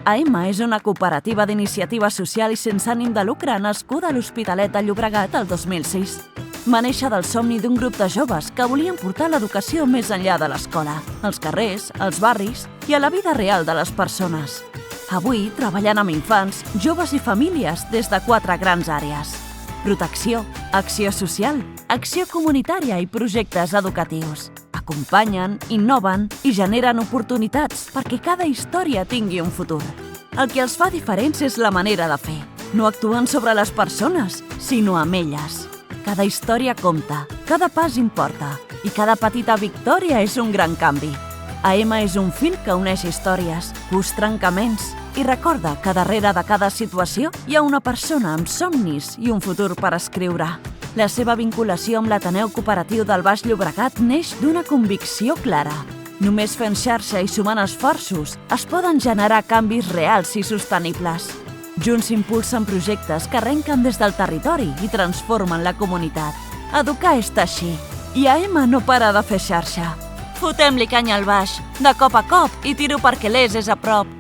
AEMA és una cooperativa d'iniciativa social i sense ànim de lucre nascuda a l'Hospitalet de Llobregat el 2006. Va néixer del somni d'un grup de joves que volien portar l'educació més enllà de l'escola, als carrers, als barris i a la vida real de les persones. Avui treballant amb infants, joves i famílies des de 4 grans àrees: protecció, acció social, acció comunitària i projectes educatius. Acompanyen, innoven i generen oportunitats perquè cada història tingui un futur. El que els fa diferents és la manera de fer. No actuen sobre les persones, sinó amb elles. Cada història compta, cada pas importa i cada petita victòria és un gran canvi. AEMA és un fil que uneix històries, cus trencaments i recorda que darrere de cada situació hi ha una persona amb somnis i un futur per escriure. La seva vinculació amb l'Ateneu Cooperatiu del Baix Llobregat neix d'una convicció clara. Només fent xarxa i sumant esforços es poden generar canvis reals i sostenibles. Junts impulsen projectes que arrenquen des del territori i transformen la comunitat. Educar és teixir i AEMA no para de fer xarxa. Fotem-li canya al baix, de cop a cop, i tiro perquè l'és a prop.